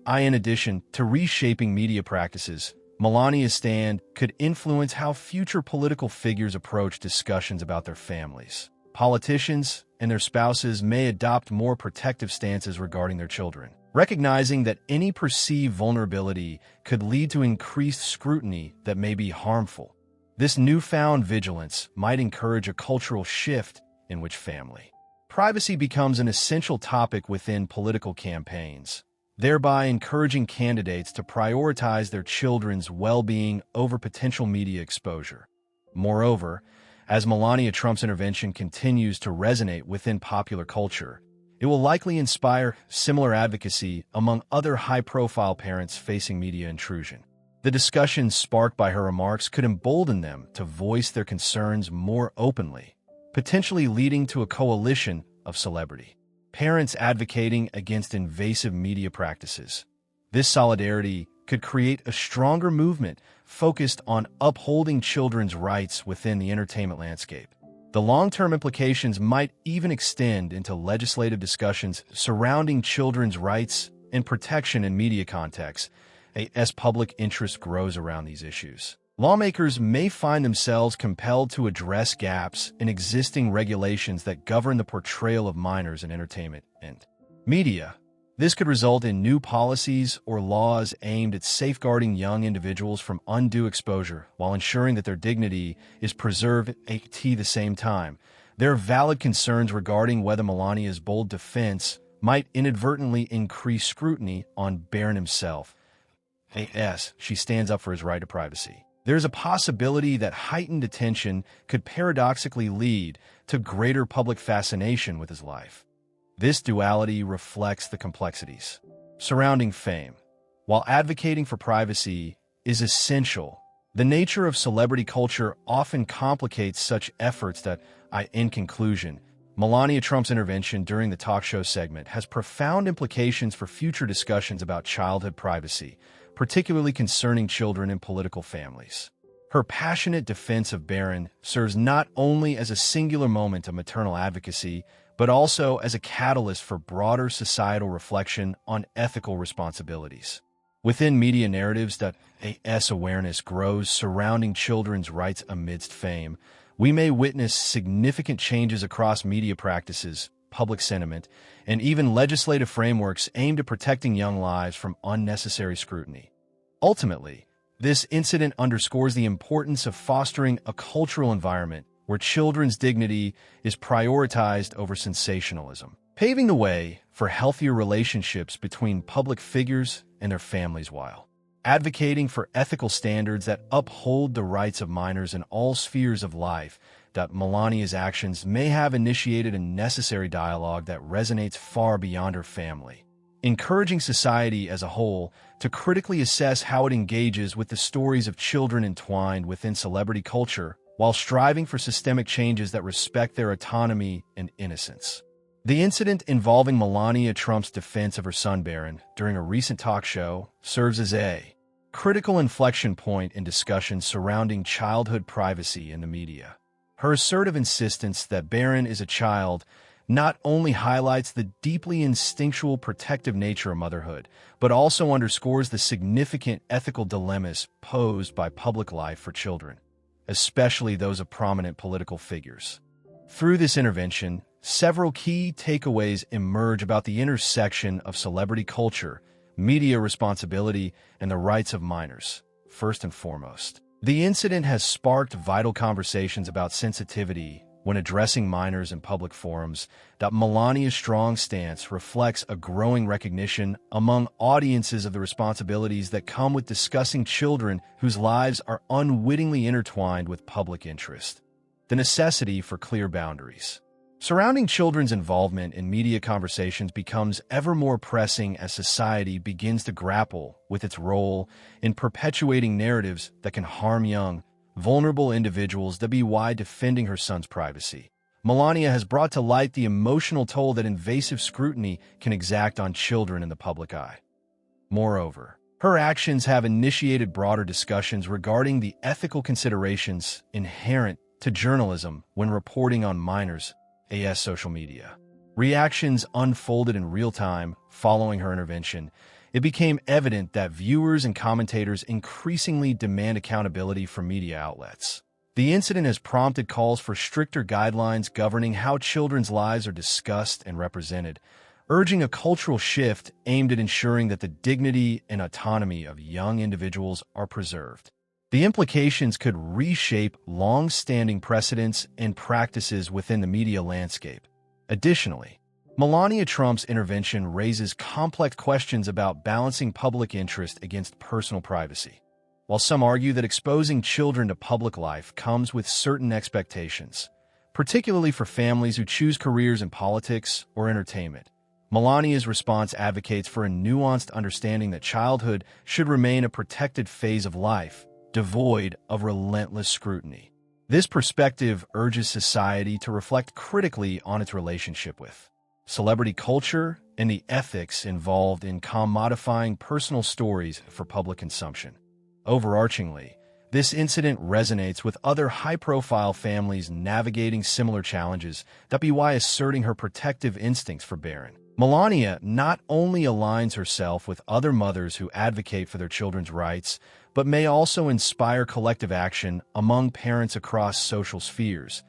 Speaker 1: In addition to reshaping media practices, Melania's stand could influence how future political figures approach discussions about their families. Politicians and their spouses may adopt more protective stances regarding their children, recognizing that any perceived vulnerability could lead to increased scrutiny that may be harmful. This newfound vigilance might encourage a cultural shift in which family privacy becomes an essential topic within political campaigns, thereby encouraging candidates to prioritize their children's well-being over potential media exposure. Moreover, as Melania Trump's intervention continues to resonate within popular culture, it will likely inspire similar advocacy among other high-profile parents facing media intrusion. The discussions sparked by her remarks could embolden them to voice their concerns more openly, potentially leading to a coalition of celebrity parents advocating against invasive media practices. This solidarity could create a stronger movement focused on upholding children's rights within the entertainment landscape. The long-term implications might even extend into legislative discussions surrounding children's rights and protection in media contexts. As public interest grows around these issues, lawmakers may find themselves compelled to address gaps in existing regulations that govern the portrayal of minors in entertainment and media. This could result in new policies or laws aimed at safeguarding young individuals from undue exposure while ensuring that their dignity is preserved. At the same time, there are valid concerns regarding whether Melania's bold defense might inadvertently increase scrutiny on Barron himself. As she stands up for his right to privacy, there's a possibility that heightened attention could paradoxically lead to greater public fascination with his life. This duality reflects the complexities surrounding fame. While advocating for privacy is essential, the nature of celebrity culture often complicates such efforts that, in conclusion, Melania Trump's intervention during the talk show segment has profound implications for future discussions about childhood privacy, particularly concerning children in political families. Her passionate defense of Barron serves not only as a singular moment of maternal advocacy, but also as a catalyst for broader societal reflection on ethical responsibilities. Within media narratives that awareness grows surrounding children's rights amidst fame, we may witness significant changes across media practices, public sentiment, and even legislative frameworks aimed at protecting young lives from unnecessary scrutiny. Ultimately, this incident underscores the importance of fostering a cultural environment where children's dignity is prioritized over sensationalism, paving the way for healthier relationships between public figures and their families while advocating for ethical standards that uphold the rights of minors in all spheres of life. Melania's actions may have initiated a necessary dialogue that resonates far beyond her family, encouraging society as a whole to critically assess how it engages with the stories of children entwined within celebrity culture, while striving for systemic changes that respect their autonomy and innocence. The incident involving Melania Trump's defense of her son Barron during a recent talk show serves as a critical inflection point in discussions surrounding childhood privacy in the media. Her assertive insistence that Barron is a child not only highlights the deeply instinctual protective nature of motherhood, but also underscores the significant ethical dilemmas posed by public life for children, especially those of prominent political figures. Through this intervention, several key takeaways emerge about the intersection of celebrity culture, media responsibility, and the rights of minors. First and foremost, the incident has sparked vital conversations about sensitivity when addressing minors in public forums. Melania's strong stance reflects a growing recognition among audiences of the responsibilities that come with discussing children whose lives are unwittingly intertwined with public interest. The necessity for clear boundaries surrounding children's involvement in media conversations becomes ever more pressing as society begins to grapple with its role in perpetuating narratives that can harm young, vulnerable individuals. Why defending her son's privacy, Melania has brought to light the emotional toll that invasive scrutiny can exact on children in the public eye. Moreover, her actions have initiated broader discussions regarding the ethical considerations inherent to journalism when reporting on minors as social media. Reactions unfolded in real time following her intervention. It became evident that viewers and commentators increasingly demand accountability from media outlets. The incident has prompted calls for stricter guidelines governing how children's lives are discussed and represented, urging a cultural shift aimed at ensuring that the dignity and autonomy of young individuals are preserved. The implications could reshape long-standing precedents and practices within the media landscape. Additionally, Melania Trump's intervention raises complex questions about balancing public interest against personal privacy. While some argue that exposing children to public life comes with certain expectations, particularly for families who choose careers in politics or entertainment, Melania's response advocates for a nuanced understanding that childhood should remain a protected phase of life, devoid of relentless scrutiny. This perspective urges society to reflect critically on its relationship with celebrity culture and the ethics involved in commodifying personal stories for public consumption. Overarchingly, this incident resonates with other high-profile families navigating similar challenges. Why asserting her protective instincts for Barron, Melania not only aligns herself with other mothers who advocate for their children's rights, but may also inspire collective action among parents across social spheres.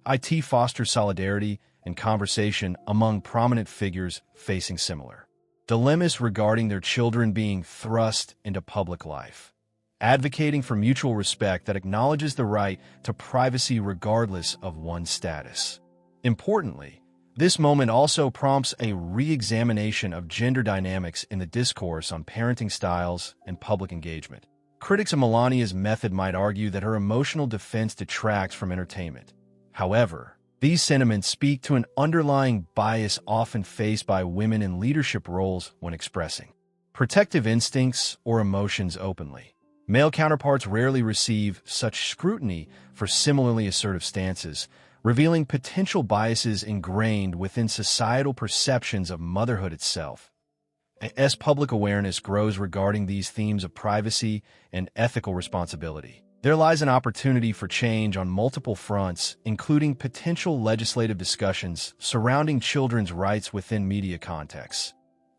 Speaker 1: It fosters solidarity and conversation among prominent figures facing similar dilemmas regarding their children being thrust into public life, advocating for mutual respect that acknowledges the right to privacy regardless of one's status. Importantly, this moment also prompts a re-examination of gender dynamics in the discourse on parenting styles and public engagement. Critics of Melania's method might argue that her emotional defense detracts from entertainment. However, these sentiments speak to an underlying bias often faced by women in leadership roles when expressing protective instincts or emotions openly. Male counterparts rarely receive such scrutiny for similarly assertive stances, revealing potential biases ingrained within societal perceptions of motherhood itself. As public awareness grows regarding these themes of privacy and ethical responsibility, there lies an opportunity for change on multiple fronts, including potential legislative discussions surrounding children's rights within media contexts.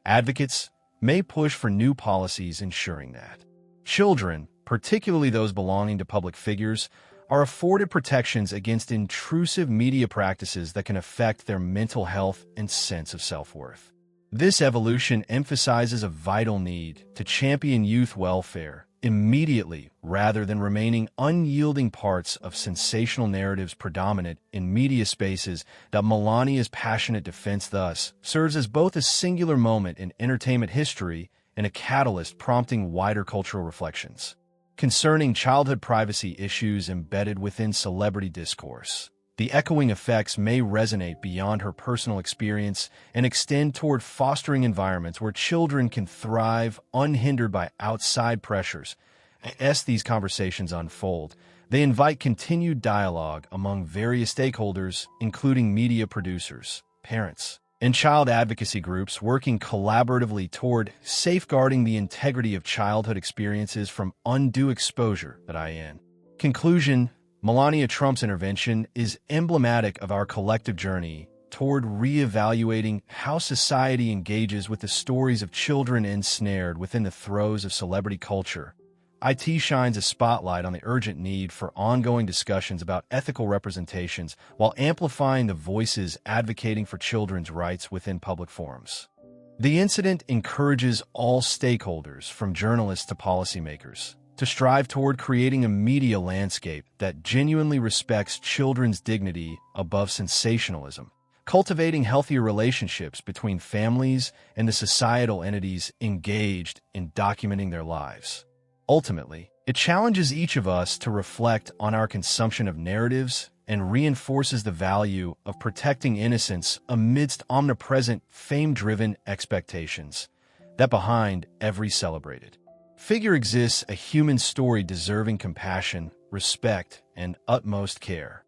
Speaker 1: Advocates may push for new policies ensuring that children, particularly those belonging to public figures, are afforded protections against intrusive media practices that can affect their mental health and sense of self-worth. This evolution emphasizes a vital need to champion youth welfare immediately rather than remaining unyielding parts of sensational narratives predominant in media spaces. Melania's passionate defense thus serves as both a singular moment in entertainment history and a catalyst prompting wider cultural reflections concerning childhood privacy issues embedded within celebrity discourse. The echoing effects may resonate beyond her personal experience and extend toward fostering environments where children can thrive unhindered by outside pressures. As these conversations unfold, they invite continued dialogue among various stakeholders, including media producers, parents, and child advocacy groups working collaboratively toward safeguarding the integrity of childhood experiences from undue exposure. Conclusion: Melania Trump's intervention is emblematic of our collective journey toward re-evaluating how society engages with the stories of children ensnared within the throes of celebrity culture. IT shines a spotlight on the urgent need for ongoing discussions about ethical representations while amplifying the voices advocating for children's rights within public forums. The incident encourages all stakeholders, from journalists to policymakers, to strive toward creating a media landscape that genuinely respects children's dignity above sensationalism, cultivating healthier relationships between families and the societal entities engaged in documenting their lives. Ultimately, it challenges each of us to reflect on our consumption of narratives and reinforces the value of protecting innocence amidst omnipresent, fame-driven expectations that behind every celebrated figure exists a human story deserving compassion, respect, and utmost care.